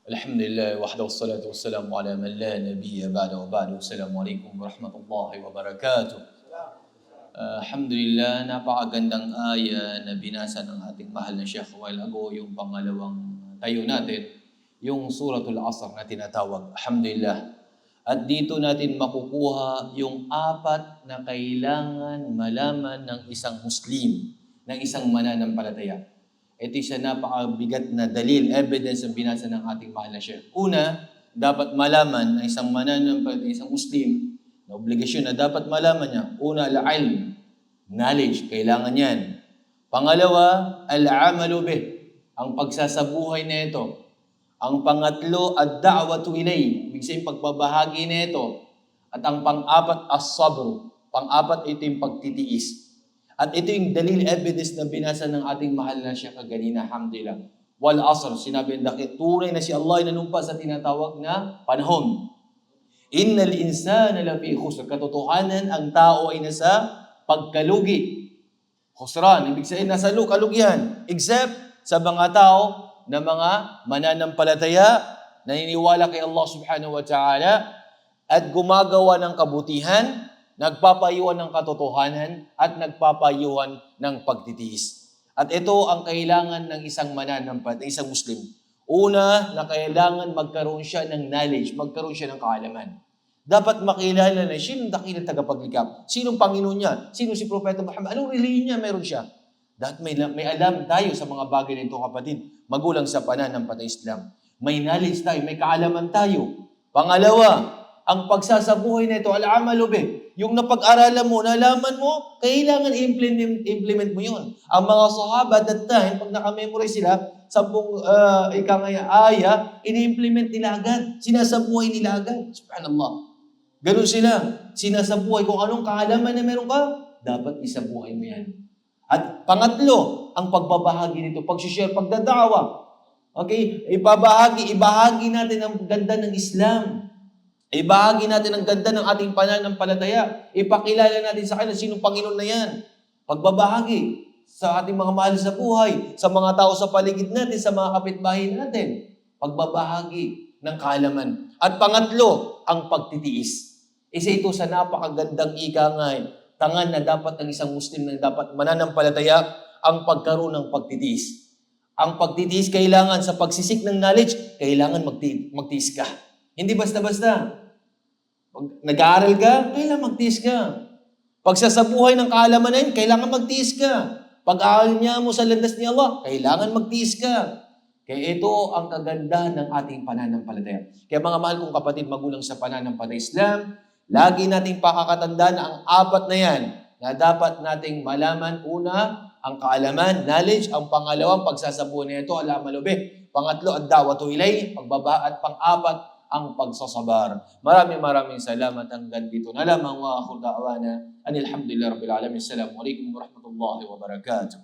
Alhamdulillah wahdahu wassalatu wassalamu ala man la nabiyya ba'da wa ba'du. Assalamualaikum warahmatullahi wabarakatuh. Alhamdulillah, napakagandang aya na binasa ng ating mahal na Sheikh a while ago, yung pangalawang tayo natin, yung Suratul Asr na tinatawag. Alhamdulillah. At dito natin makukuha yung apat na kailangan malaman ng isang Muslim, ng isang mananampalataya. Ito isa napakabigat na dalil, evidence ang binasa ng ating mahal na Sheikh. Una, dapat malaman ng isang mananampalataya, isang Muslim, na obligasyon na dapat malaman niya. Una, al-ilm, knowledge, kailangan yan. Pangalawa, al-amalu bih, ang pagsasabuhay na ito. Ang pangatlo, ad-da'watu ilay, ibig sabihin pagbabahagi na ito. At ang pang-apat, as-sabr, pang-apat ito yung pagtitiis. At ito yung dalil evidence na binasa ng ating mahal na Sheikh kanina, alhamdulillah. Wal asr, sinabi ng tunay na si Allah ay nanumpas sa tinatawag na panahon. Innal insana lafi khusr, katotohanan ang tao ay nasa pagkalugi. Khusran, ibig sabihin nasa kalugihan, except sa mga tao na mga mananampalataya, naniniwala kay Allah subhanahu wa ta'ala at gumagawa ng kabutihan, nagpapayuhan ng katotohanan at nagpapayuhan ng pagtitiis. At ito ang kailangan ng isang mananampalataya, ng isang Muslim. Una, na kailangan magkaroon siya ng knowledge, magkaroon siya ng kaalaman. Dapat makilala na sinong dakilang tagapaglikha, sinong Panginoon niya, sino si Propeta Muhammad, anong relihiyon niya meron siya. Dahil may alam tayo sa mga bagay nito, kapatid, magulang sa pananampalataya Islam. May knowledge tayo, may kaalaman tayo. Pangalawa, ang pagsasabuhay na ito, al-amalu bih, yung napag-aralan mo, nalaman mo, kailangan implement mo yun. Ang mga sahaba that time, pag nakamemorize sila, 10 aya, ini-implement nila agad. Sinasabuhay nila agad. Subhanallah. Ganun sila. Sinasabuhay. Kung anong kaalaman na meron ka, dapat isabuhay mo yan. At pangatlo, ang pagbabahagi nito, pag-share, pagdadawa. Okay? Ibahagi natin ang ganda ng Islam. Ibahagi natin ang ganda ng ating pananampalataya. Ipakilala natin sa kanila sinong Panginoon na yan. Pagbabahagi sa ating mga mahal sa buhay, sa mga tao sa paligid natin, sa mga kapitbahay natin. Pagbabahagi ng kaalaman. At pangatlo, ang pagtitiis. Isa ito sa napakagandang ikangay, tangan na dapat ng isang Muslim na dapat mananampalataya, ang pagkaroon ng pagtitiis. Ang pagtitiis kailangan sa pagsisik ng knowledge, kailangan magtiis ka. Hindi basta-basta. Pag nag-aaral ka, kailangan magtiis ka. Pagsasabuhay ng kaalaman na yun, kailangan magtiis ka. Pag-aaral niya mo sa landas ni Allah, kailangan magtiis ka. Kaya ito ang kagandahan ng ating pananampalataya. Kaya mga mahal kong kapatid, magulang sa pananampalataya Islam, lagi nating pakakatandaan na ang apat na yan na dapat nating malaman. Una, ang kaalaman, knowledge. Ang pangalawang pagsasabuhay na ito, al-amalu bih. Pangatlo, ad-da'watu ilay, pagbaba. At pang-apat, ang pagsasabar. Maraming salamat hanggang dito na lamang wa akhir da'wana anil hamdulillahi rabbil alamin. Assalamualaikum warahmatullahi wabarakatuh.